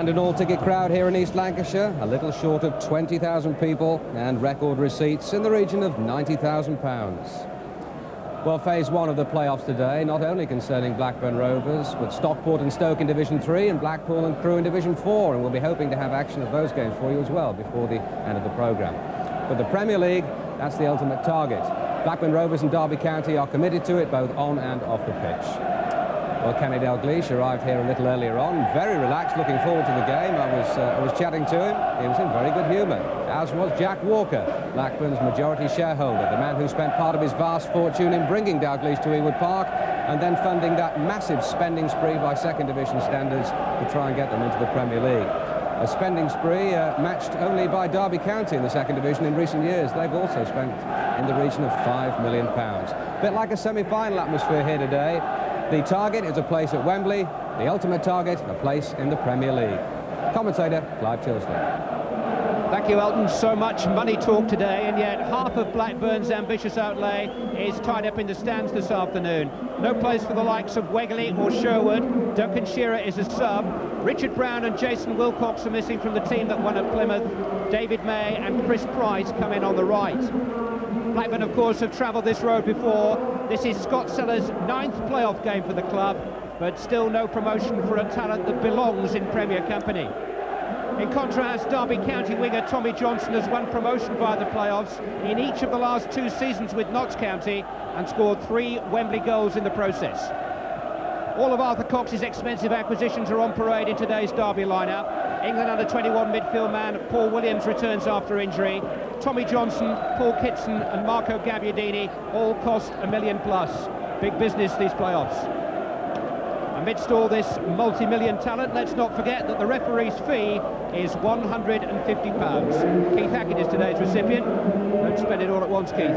And an all-ticket crowd here in East Lancashire, a little short of 20,000 people, and record receipts in the region of £90,000. Well, phase one of the playoffs today, not only concerning Blackburn Rovers, but Stockport and Stoke in Division 3 and Blackpool and Crewe in Division 4, and we'll be hoping to have action of those games for you as well before the end of the programme. But the Premier League, that's the ultimate target. Blackburn Rovers and Derby County are committed to it, both on and off the pitch. Well, Kenny Dalglish arrived here a little earlier on, very relaxed, looking forward to the game. I was chatting to him. He was in very good humour, as was Jack Walker, Blackburn's majority shareholder, the man who spent part of his vast fortune in bringing Dalglish to Ewood Park and then funding that massive spending spree by second division standards to try and get them into the Premier League. A spending spree matched only by Derby County in the second division in recent years. They've also spent in the region of £5 million. A bit like a semi-final atmosphere here today. The target is a place at Wembley, the ultimate target, a place in the Premier League. Commentator, Clive Tilsley. Thank you, Elton. So much money talk today, and yet half of Blackburn's ambitious outlay is tied up in the stands this afternoon. No place for the likes of Wegley or Sherwood. Duncan Shearer is a sub. Richard Brown and Jason Wilcox are missing from the team that won at Plymouth. David May and Chris Price come in on the right. Blackburn, of course, have travelled this road before. This is Scott Sellers' 9th playoff game for the club, but still no promotion for a talent that belongs in Premier company. In contrast, Derby County winger Tommy Johnson has won promotion via the playoffs in each of the last 2 seasons with Notts County and scored 3 Wembley goals in the process. All of Arthur Cox's expensive acquisitions are on parade in today's Derby lineup. England under-21 midfield man Paul Williams returns after injury. Tommy Johnson, Paul Kitson and Marco Gabbiadini all cost $1 million plus. Big business, these playoffs. Amidst all this multi-million talent, let's not forget that the referee's fee is £150. Keith Hackett is today's recipient. Don't spend it all at once, Keith.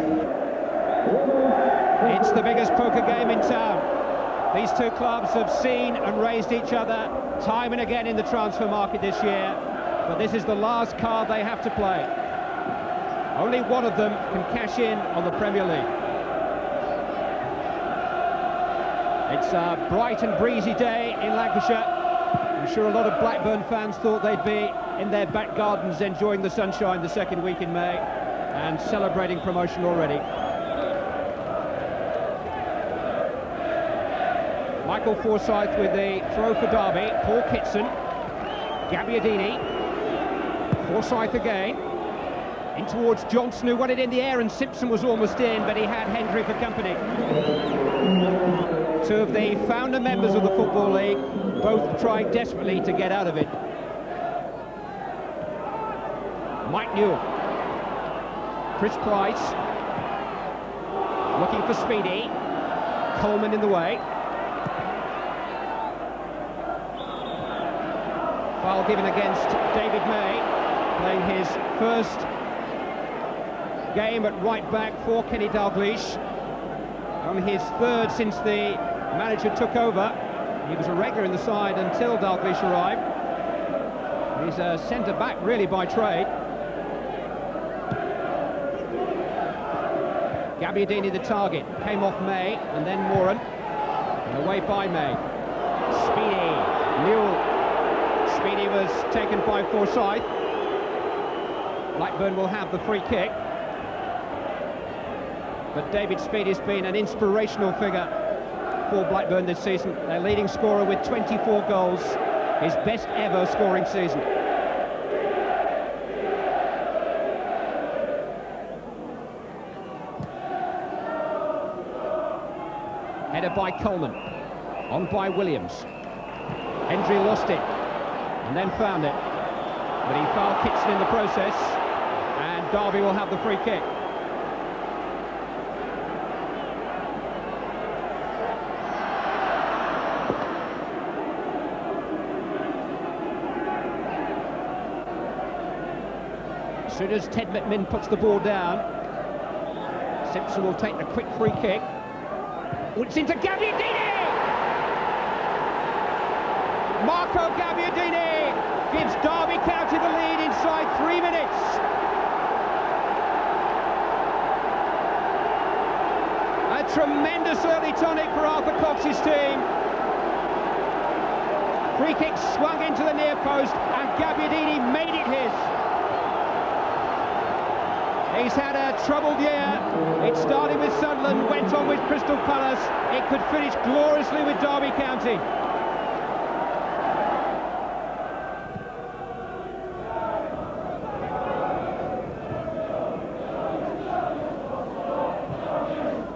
It's the biggest poker game in town. These two clubs have seen and raised each other time and again in the transfer market this year, but this is the last card they have to play. Only one of them can cash in on the Premier League. It's a bright and breezy day in Lancashire. I'm sure a lot of Blackburn fans thought they'd be in their back gardens enjoying the sunshine the second week in May and celebrating promotion already. Michael Forsyth with the throw for Derby. Paul Kitson, Gabbiadini, Forsyth again, in towards Johnson, who won it in the air, and Simpson was almost in, but he had Hendry for company. Two of the founder members of the Football League, both trying desperately to get out of it. Mike Newell, Chris Price, looking for Speedy, Coleman in the way. Foul given against David May, playing his first game at right back for Kenny Dalglish. On his third since the manager took over. He was a regular in the side until Dalglish arrived. He's a centre-back really by trade. Gabbiadini the target, came off May and then Moran, and away by May. Speedy, Newell. Speedy was taken by Forsyth. Blackburn will have the free kick. But David Speedy's been an inspirational figure for Blackburn this season. Their leading scorer with 24 goals, his best ever scoring season. Header by Coleman, on by Williams. Hendry lost it and then found it, but he fouled Kitson in the process, and Derby will have the free kick. As soon as Ted McMinn puts the ball down, Simpson will take the quick free kick. It's into Gabbiadini! Marco Gabbiadini gives Derby County the lead inside 3 minutes. A tremendous early tonic for Arthur Cox's team. Free kick swung into the near post, and Gabbiadini made it his. He's had a troubled year. It started with Sunderland, went on with Crystal Palace. It could finish gloriously with Derby County.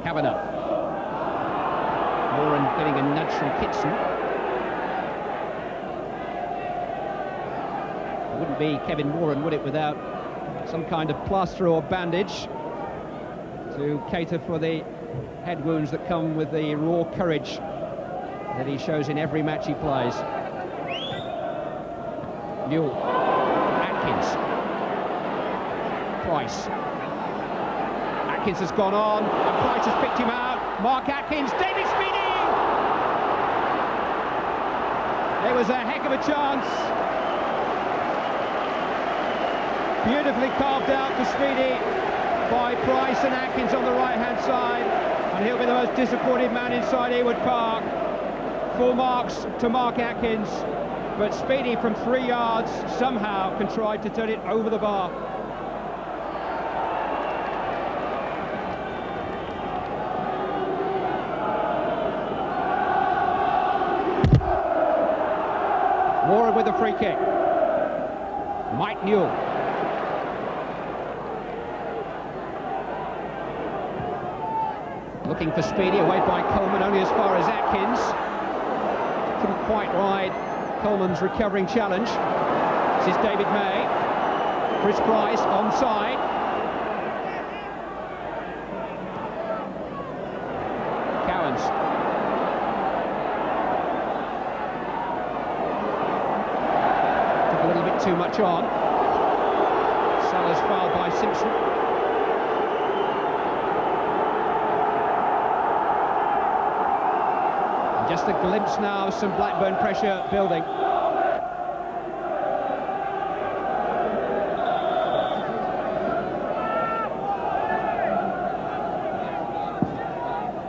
Kavanagh. Moran getting a nudge from Kitson. It wouldn't be Kevin Moran, would it, without some kind of plaster or bandage to cater for the head wounds that come with the raw courage that he shows in every match he plays. Newell, Atkins, Price. Atkins has gone on, and Price has picked him out. Mark Atkins, David Speedy! It was a heck of a chance. Beautifully carved out for Speedy by Price and Atkins on the right-hand side, and he'll be the most disappointed man inside Ewood Park. Full marks to Mark Atkins, but Speedy from 3 yards somehow contrived to turn it over the bar. Moran with a free kick. Mike Newell. Looking for Speedy, away by Coleman, only as far as Atkins. Couldn't quite ride Coleman's recovering challenge. This is David May. Chris Price onside. Cowans. Took a little bit too much on. Sellers fouled by Simpson. Just a glimpse now of some Blackburn pressure building.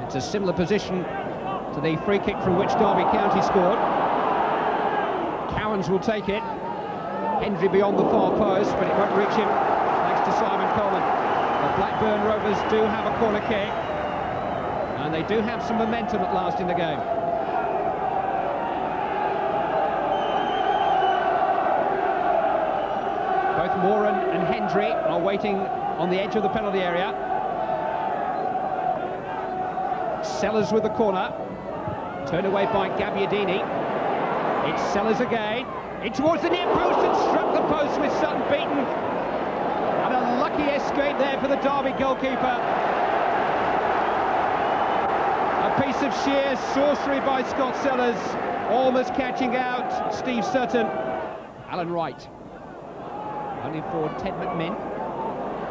It's a similar position to the free kick from which Derby County scored. Cowans will take it. Hendry beyond the far post, but it won't reach him thanks to Simon Coleman. The Blackburn Rovers do have a corner kick, and they do have some momentum at last in the game. Both Moran and Hendry are waiting on the edge of the penalty area. Sellers with the corner. Turned away by Gabbiadini. It's Sellers again. In towards the near post and struck the post with Sutton beaten. And a lucky escape there for the Derby goalkeeper. A piece of sheer sorcery by Scott Sellers, almost catching out Steve Sutton. Alan Wright. Only for Ted McMinn.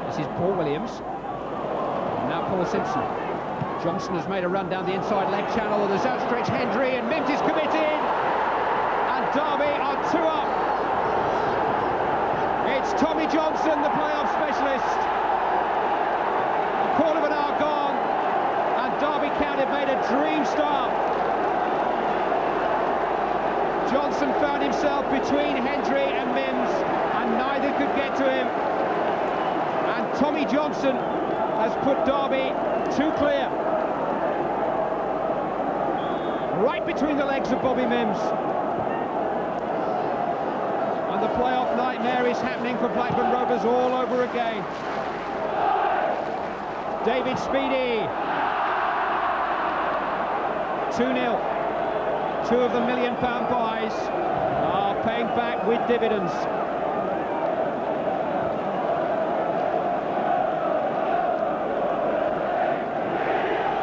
This is Paul Williams. And now Paul Simpson. Johnson has made a run down the inside leg channel. There's outstretched Hendry, and Mims is committed. And Derby are 2 up. It's Tommy Johnson, the playoff specialist. A quarter of an hour gone, and Derby County have made a dream start. Johnson found himself between Hendry and Mims, and neither could get to him. And Tommy Johnson has put Derby 2 clear. Right between the legs of Bobby Mims. And the playoff nightmare is happening for Blackburn Rovers all over again. David Speedy. 2-0. 2 of the £1 million buys are paying back with dividends.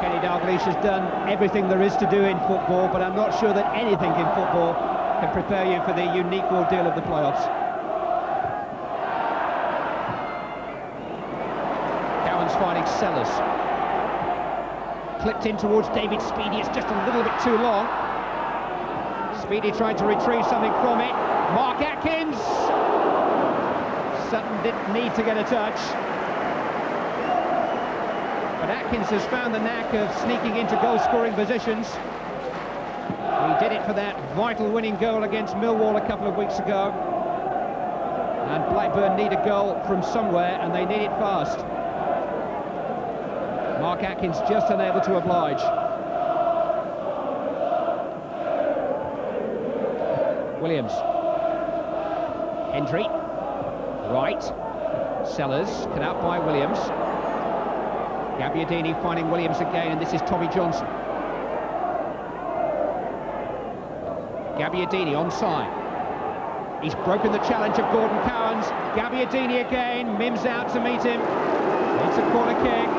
Kenny Dalglish has done everything there is to do in football, but I'm not sure that anything in football can prepare you for the unique ordeal of the playoffs. Cowans finding Sellers. Clipped in towards David Speedy, it's just a little bit too long. Speedy trying to retrieve something from it. Mark Atkins! Sutton didn't need to get a touch. But Atkins has found the knack of sneaking into goal-scoring positions. He did it for that vital winning goal against Millwall a couple of weeks ago. And Blackburn need a goal from somewhere, and they need it fast. Mark Atkins just unable to oblige. Williams. Hendry. Right. Sellers. Cut out by Williams. Gabbiadini finding Williams again, and this is Tommy Johnson. Gabbiadini onside. He's broken the challenge of Gordon Cowans. Gabbiadini again, Mims out to meet him. It's a corner kick.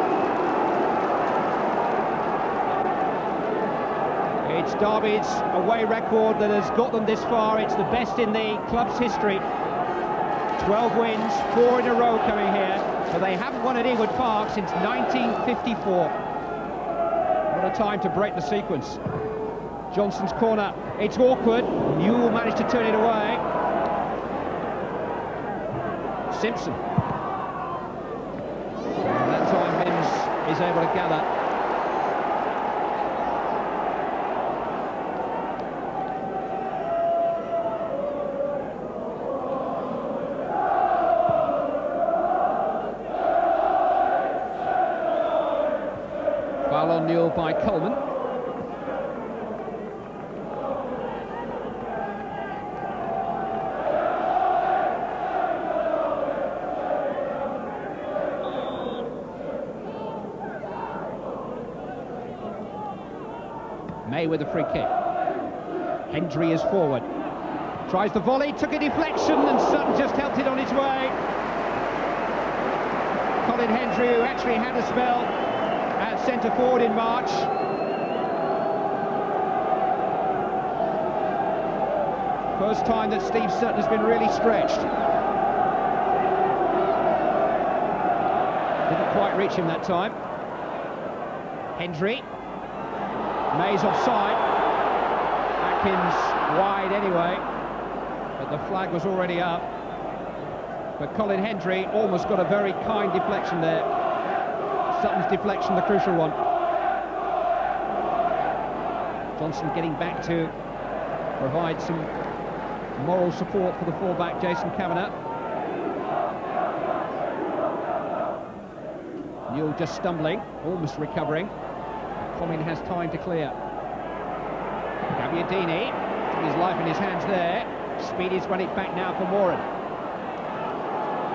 It's Derby's away record that has got them this far. It's the best in the club's history. 12 wins, 4 in a row coming here, but they haven't won at Ewood Park since 1954. What a time to break the sequence. Johnson's corner, it's awkward. Newell managed to turn it away. Simpson. And that time Mims is able to gather. Foul on Newell by Coleman. May with a free kick. Hendry is forward. Tries the volley, took a deflection, and Sutton just helped it on its way. Colin Hendry, who actually had a spell at centre forward in March. First time that Steve Sutton has been really stretched. Didn't quite reach him that time. Hendry. May's offside. Atkins wide anyway, but the flag was already up. But Colin Hendry almost got a very kind deflection there. Sutton's deflection, the crucial one. Johnson getting back to provide some moral support for the fullback, Jason Kavanagh. Newell just stumbling, almost recovering. Comin has time to clear. Gabbiadini took his life in his hands there. Speedy's run it back now for Moran.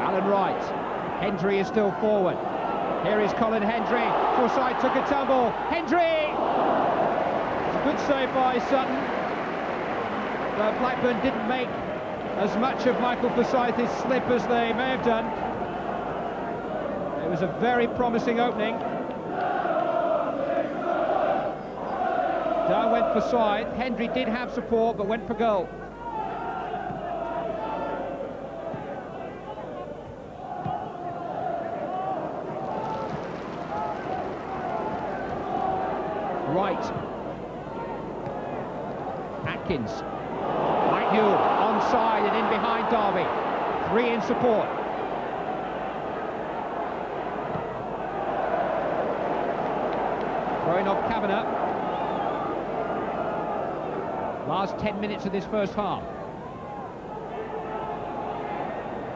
Alan Wright. Hendry is still forward. Here is Colin Hendry. Forsyth took a tumble. Hendry! Good save by Sutton. But Blackburn didn't make as much of Michael Forsyth's slip as they may have done. It was a very promising opening. Down went Forsyth. Hendry did have support, but went for goal. Right. Atkins. Mike Newell onside and in behind Derby. 3 in support. Throwing off Kavanagh. Last 10 minutes of this first half.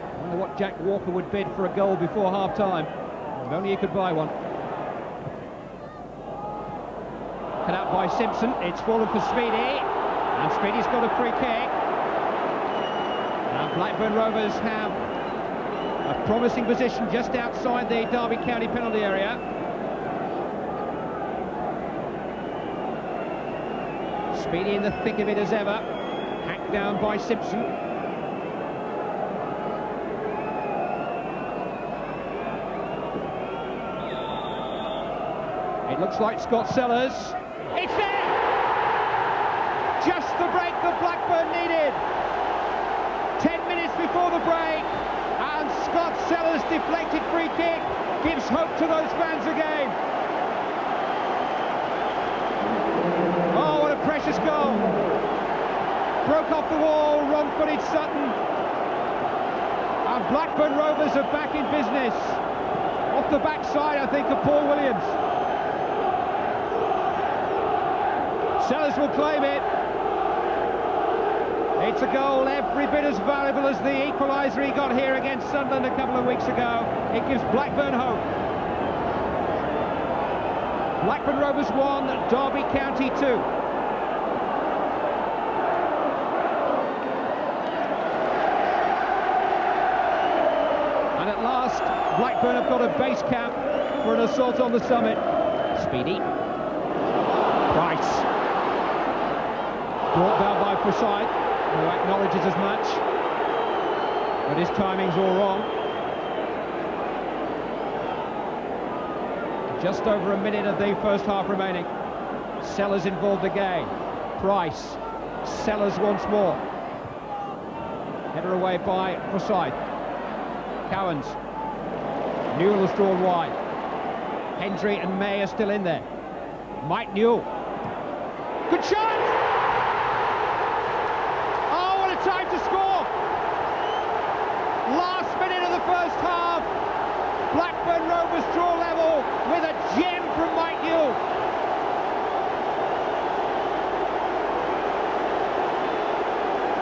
I wonder what Jack Walker would bid for a goal before half-time. If only he could buy one. Cut out by Simpson. It's fallen for Speedy. And Speedy's got a free kick. Now Blackburn Rovers have a promising position just outside the Derby County penalty area. Speedy in the thick of it as ever. Hacked down by Simpson. It looks like Scott Sellers. It's there! Just the break that Blackburn needed. 10 minutes before the break, and Scott Sellers' deflected free kick gives hope to those fans again. Oh, what a precious goal. Broke off the wall, wrong-footed Sutton. And Blackburn Rovers are back in business. Off the backside, I think, of Paul Williams. Sellers will claim it. It's a goal every bit as valuable as the equaliser he got here against Sunderland a couple of weeks ago. It gives Blackburn hope. Blackburn Rovers 1, Derby County 2. And at last, Blackburn have got a base camp for an assault on the summit. Speedy. Price. Brought down by Forsyth, who acknowledges as much. But his timing's all wrong. Just over a minute of the first half remaining. Sellers involved again. Price. Sellers once more. Header away by Forsyth. Cowans. Newell has drawn wide. Hendry and May are still in there. Mike Newell. Good shot! Oh, what a time to score! Last minute of the first half. Blackburn Rovers draw level with a gem from Mike Newell.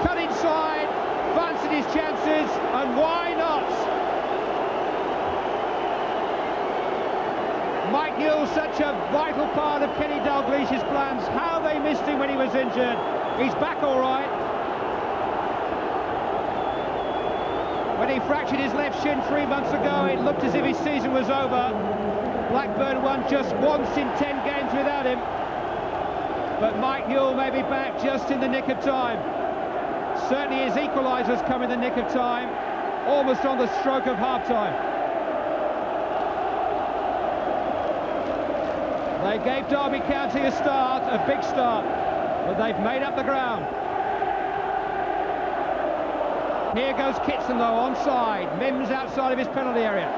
Cut inside, fancied his chances, and why not? Mike Newell, such a vital part of Kenny Dalglish's plans. How they missed him when he was injured. He's back all right. When he fractured his left shin 3 months ago, it looked as if his season was over. Blackburn won just once in 10 games without him. But Mike Newell may be back just in the nick of time. Certainly his equalisers come in the nick of time, almost on the stroke of half-time. They gave Derby County a start, a big start, but they've made up the ground. Here goes Kitson though, onside. Mims outside of his penalty area.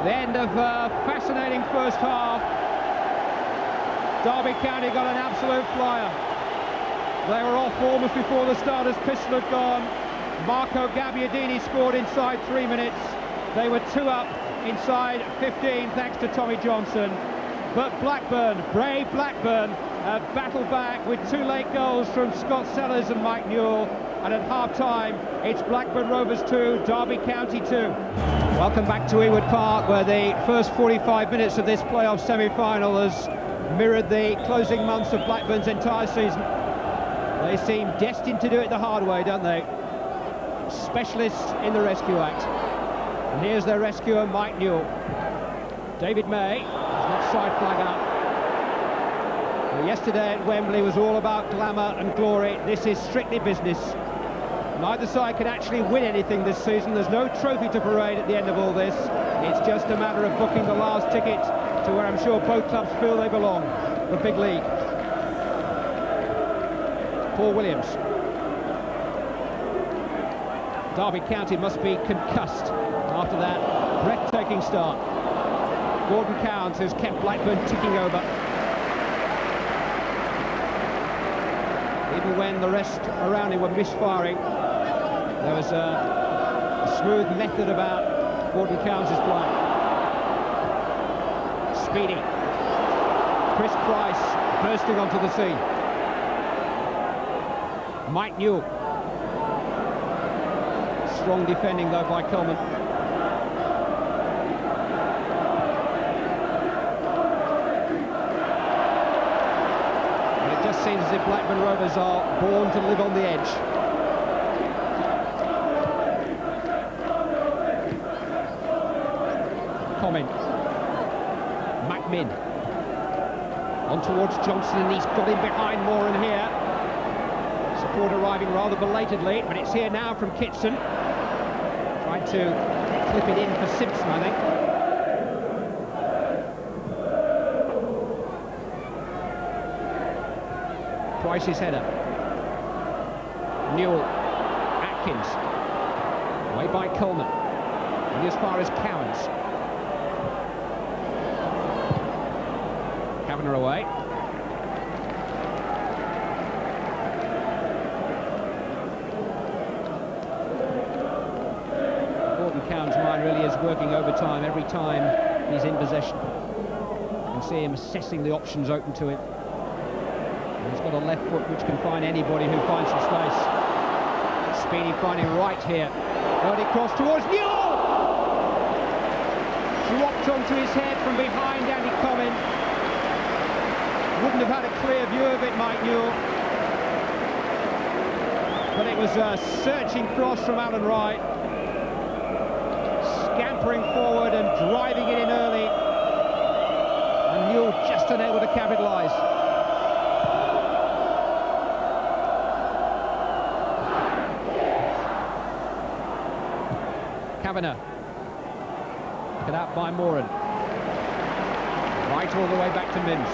The end of a fascinating first half. Derby County got an absolute flyer. They were off almost before the starter's pistol had gone. Marco Gabbiadini scored inside 3 minutes. They were 2 up inside 15 thanks to Tommy Johnson. But Blackburn, brave Blackburn, have battled back with 2 late goals from Scott Sellers and Mike Newell. And at half-time, it's Blackburn Rovers 2, Derby County 2. Welcome back to Ewood Park, where the first 45 minutes of this playoff semi-final has mirrored the closing months of Blackburn's entire season. They seem destined to do it the hard way, don't they? Specialists in the rescue act. And here's their rescuer, Mike Newell. David May has got side flag up. Well, yesterday at Wembley was all about glamour and glory. This is strictly business. Neither side can actually win anything this season. There's no trophy to parade at the end of all this. It's just a matter of booking the last ticket to where I'm sure both clubs feel they belong, the big league. Paul Williams. Derby County must be concussed after that breathtaking start. Gordon Cowans has kept Blackburn ticking over. Even when the rest around him were misfiring, there was a smooth method about Gordon Cowans' play. Speedy. Chris Price bursting onto the scene. Mike Newell. Strong defending though by Coleman. And it just seems as if Blackburn Rovers are born to live on the edge. Comin. Macmin. On towards Johnson, and he's got him behind Moran here. Support arriving rather belatedly, but it's here now from Kitson. Tried to clip it in for Simpson, I think. Price's header. Newell. Atkins. Away by Coleman. And as far as Cowans. Kavanagh away. Cowan's mind really is working overtime every time he's in possession. You can see him assessing the options open to him. And he's got a left foot which can find anybody who finds some space. Speedy finding right here. Early cross towards Newell! Dropped onto his head from behind Andy Comin. Wouldn't have had a clear view of it, Mike Newell. But it was a searching cross from Alan Wright. Scampering forward and driving it in early. And Newell just unable to capitalise. Kavanagh. Cut out by Moran. Right all the way back to Mims.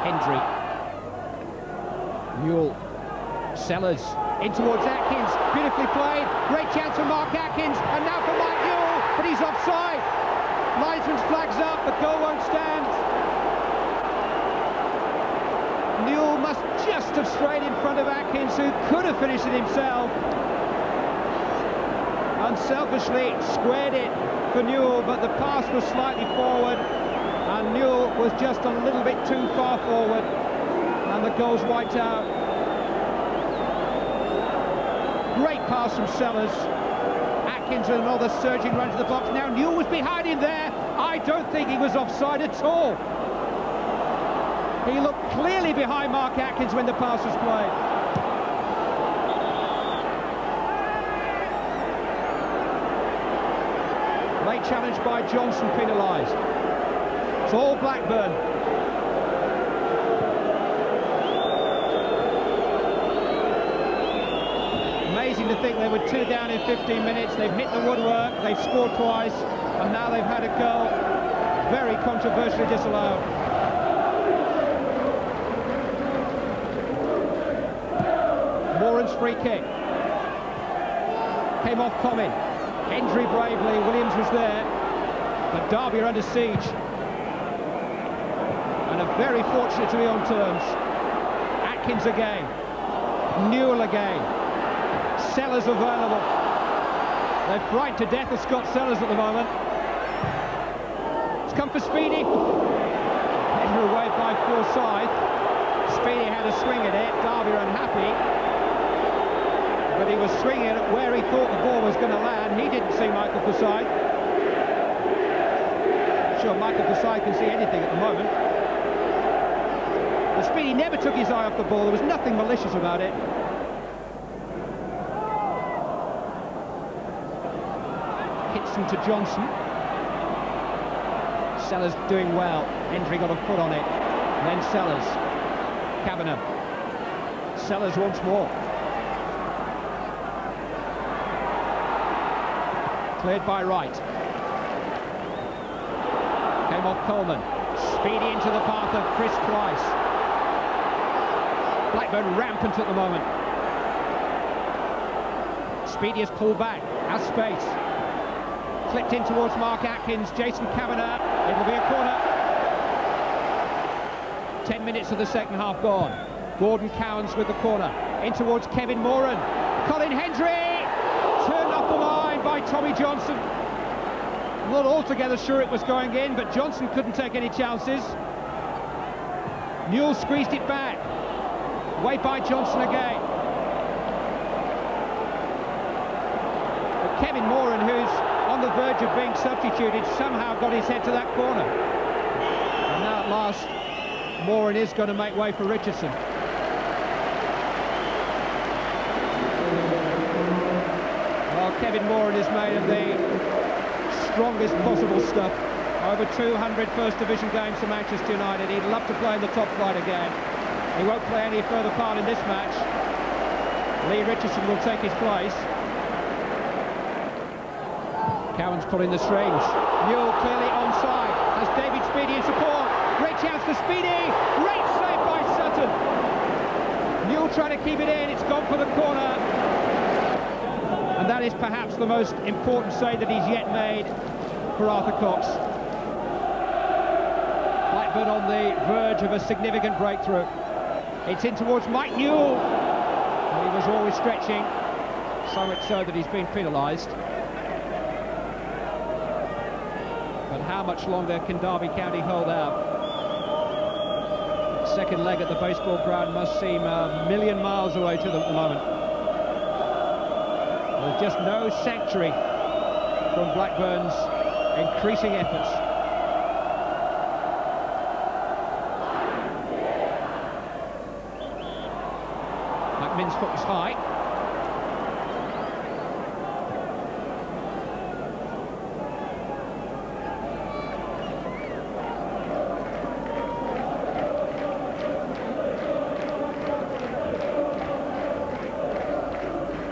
Hendry, Newell, Sellers, in towards Atkins, beautifully played, great chance for Mark Atkins, and now for Mike Newell, but he's offside. Linesman's flags up, the goal won't stand. Newell must just have strayed in front of Atkins, who could have finished it himself. Unselfishly squared it for Newell, but the pass was slightly forward. And Newell was just a little bit too far forward, and the goal's wiped out. Great pass from Sellers. Atkins with another surging run to the box. Now Newell was behind him there. I don't think he was offside at all. He looked clearly behind Mark Atkins when the pass was played. Late challenge by Johnson penalised. It's all Blackburn. Amazing to think they were 2 down in 15 minutes. They've hit the woodwork, they've scored twice, and now they've had a goal very controversially disallowed. Moran's free kick. Came off Comin. Hendry bravely, Williams was there, but Derby are under siege. And are very fortunate to be on terms. Atkins again. Newell again. Sellers available. They're frightened to death of Scott Sellers at the moment. It's come for Speedy. Hendry away by Forsyth. Speedy had a swing at it. Derby are unhappy. But he was swinging it where he thought the ball was going to land. He didn't see Michael Forsyth. I'm sure Michael Forsyth can see anything at the moment. But Speedy never took his eye off the ball. There was nothing malicious about it. Hitson to Johnson. Sellers doing well. Hendry got a foot on it. And then Sellers. Kavanagh. Sellers once more. Cleared by Wright. Came off Coleman. Speedy into the path of Chris Price. Blackburn rampant at the moment. Speedy has pulled back. Has space. Clipped in towards Mark Atkins. Jason Kavanagh. It'll be a corner. 10 minutes of the second half gone. Gordon Cowans with the corner. In towards Kevin Moran. Colin Hendry! Turned off the line by Tommy Johnson. Not altogether sure it was going in, but Johnson couldn't take any chances. Newell squeezed it back. Away by Johnson again. But Kevin Moran, who's on the verge of being substituted, somehow got his head to that corner. And now at last, Moran is going to make way for Richardson. Well, Kevin Moran is made of the strongest possible stuff. Over 200 First Division games for Manchester United. He'd love to play in the top flight again. He won't play any further part in this match. Lee Richardson will take his place. Cowan's pulling the strings. Newell clearly onside. Has David Speedy in support. Great chance for Speedy. Great save by Sutton. Newell trying to keep it in. It's gone for the corner. And that is perhaps the most important save that he's yet made for Arthur Cox. Blackburn on the verge of a significant breakthrough. It's in towards Mike Newell. He was always stretching, so much so that he's been penalised. But how much longer can Derby County hold out? Second leg at the baseball ground must seem a million miles away to them at the moment. There's just no sanctuary from Blackburn's increasing efforts. McMinn's foot was high.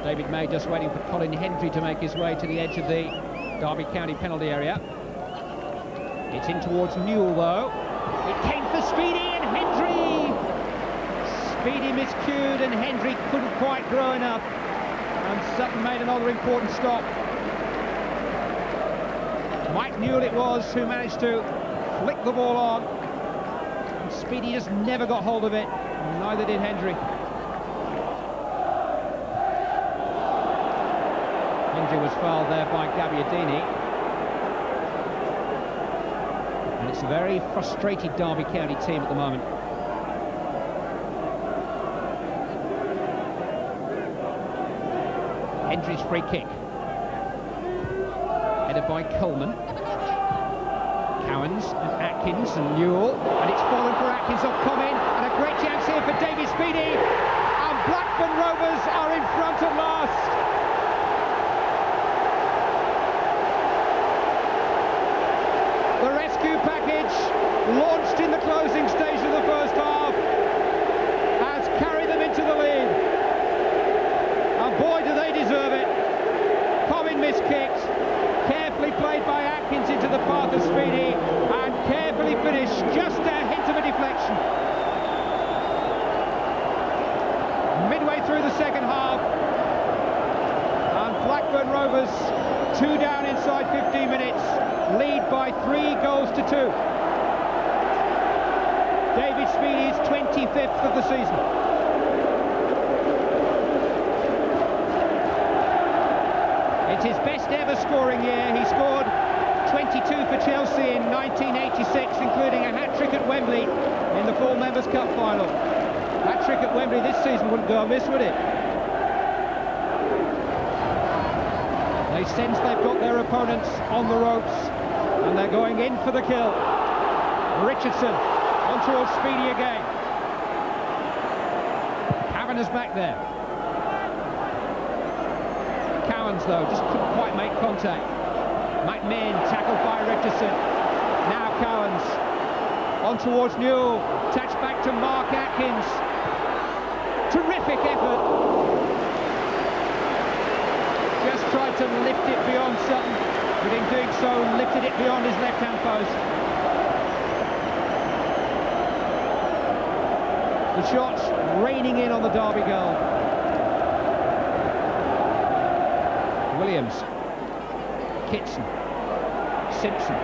David May just waiting for Colin Hendry to make his way to the edge of the Derby County penalty area. It's in towards Newell though. It came for Speedy and Hendry! Speedy miscued and Hendry couldn't quite grow enough. And Sutton made another important stop. Mike Newell it was who managed to flick the ball on. And Speedy just never got hold of it. Neither did Hendry. Hendry was fouled there by Gabbiadini. And it's a very frustrated Derby County team at the moment. Hendry's free kick. Headed by Coleman. Cowans and Atkins and Newell. And it's fallen for Atkins off Comin. And a great chance here for David Speedy. And Blackburn Rovers are in front at last. The rescue package, launched in the closing stage of the first half, has carried them into the lead. And boy, do they deserve it. Comin miskicked, carefully played by Atkins into the path of Speedy, and carefully finished, just a hint of a deflection. Midway through the second half, and Blackburn Rovers 2 down inside 15 minutes. Lead by 3 goals to 2. David Speedy's 25th of the season. It's his best ever scoring year. He scored 22 for Chelsea in 1986, including a hat-trick at Wembley in the Full Members' Cup final. Hat-trick at Wembley this season wouldn't go amiss, would it? They sense they've got their opponents on the ropes, and they're going in for the kill. Richardson on towards Speedy again. Cavanagh's back there. Cowans though just couldn't quite make contact. McMinn tackled by Richardson. Now Cowans on towards Newell. Touch back to Mark Atkins. Terrific effort. Just tried to lift it beyond Sutton, but in doing so lifted it beyond his left-hand post. The shots raining in on the Derby goal. Williams, Kitson, Simpson,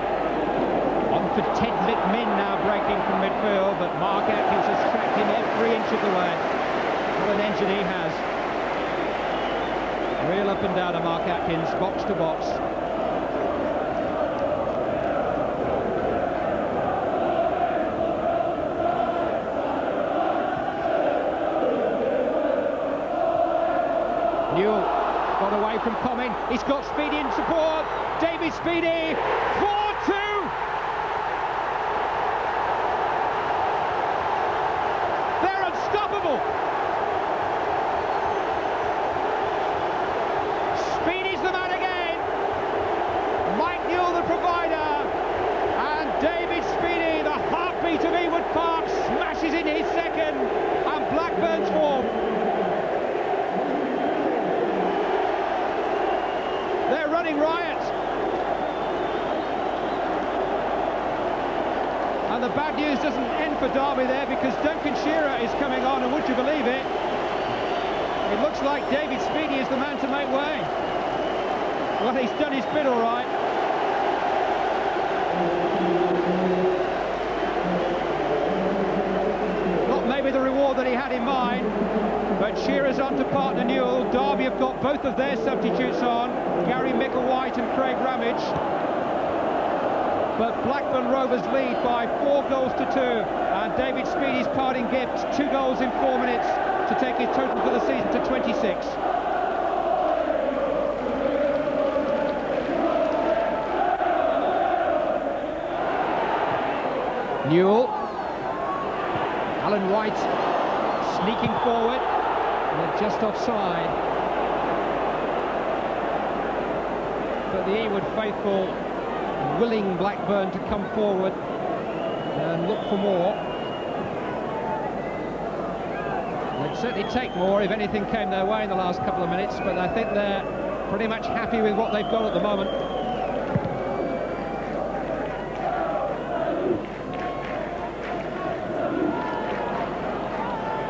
on for Ted McMinn now breaking from midfield, but Mark Atkins has tracked him every inch of the way. What an engine he has. Real up and down to Mark Atkins, box to box. Newell got away from Comin. He's got Speedy in support. David Speedy, 4-2. They're unstoppable. Speedy's the man again. Mike Newell the provider. And David Speedy, the heartbeat of Ewood Park, smashes in his second. And Blackburn's form. They're running riot. And the bad news doesn't end for Derby there, because Duncan Shearer is coming on, and would you believe it? It looks like David Speedie is the man to make way. Well, he's done his bit all right. Not maybe the reward that he had in mind, but Shearer's on to partner Newell. Derby have got both of their substitutes on, Gary Micklewhite and Craig Ramage. But Blackburn Rovers lead by 4 goals to 2, and David Speedie's parting gift, 2 goals in 4 minutes to take his total for the season to 26. Newell, Alan White sneaking forward, and just offside. But the Ewood faithful willing Blackburn to come forward and look for more. They'd certainly take more if anything came their way in the last couple of minutes, but I think they're pretty much happy with what they've got at the moment.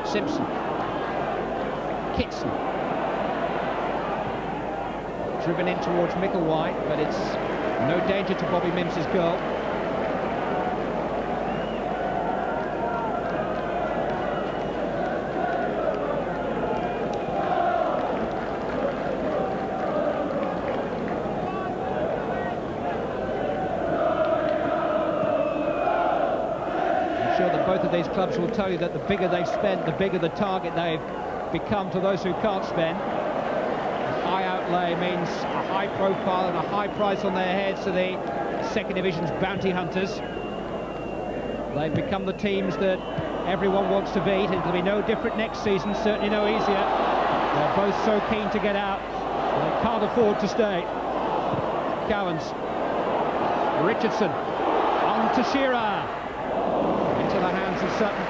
Simpson, Kitson, driven in towards Micklewhite, but it's no danger to Bobby Mims's goal. I'm sure that both of these clubs will tell you that the bigger they've spent, the bigger the target they've become to those who can't spend. High outlay means a high profile and a high price on their heads to the second division's bounty hunters. They've become the teams that everyone wants to beat. It'll be no different next season, certainly no easier. They're both so keen to get out, they can't afford to stay. Cowans, Richardson, on to Shearer, into the hands of Sutton.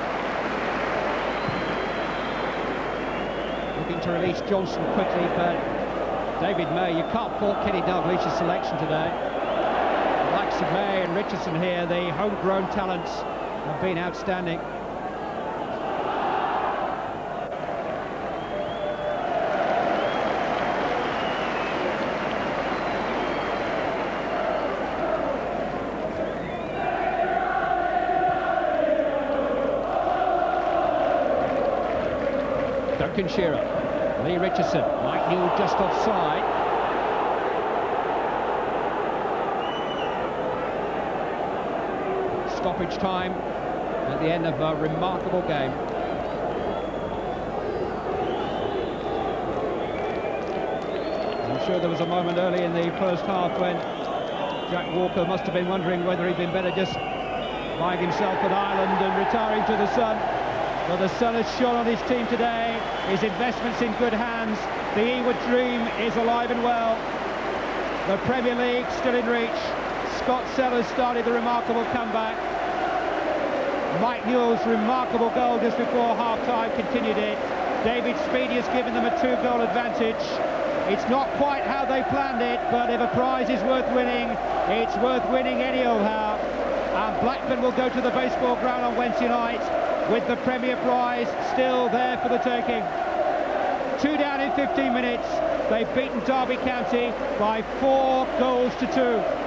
Looking to release Johnson quickly, but David May, you can't fault Kenny Dalglish's selection today. The likes of May and Richardson here, the homegrown talents, have been outstanding. Duncan Shearer, Lee Richardson, Mike Newell just offside. Stoppage time at the end of a remarkable game. I'm sure there was a moment early in the first half when Jack Walker must have been wondering whether he'd been better just buying himself an island and retiring to the sun. Well, the sun has shone on his team today. His investment's in good hands. The Ewood dream is alive and well. The Premier League still in reach. Scott Sellers started the remarkable comeback. Mike Newell's remarkable goal just before half-time continued it. David Speedie has given them a 2-goal advantage. It's not quite how they planned it, but if a prize is worth winning, it's worth winning any old how. And Blackburn will go to the baseball ground on Wednesday night with the Premier prize still there for the taking. 2 down in 15 minutes. They've beaten Derby County by 4 goals to 2.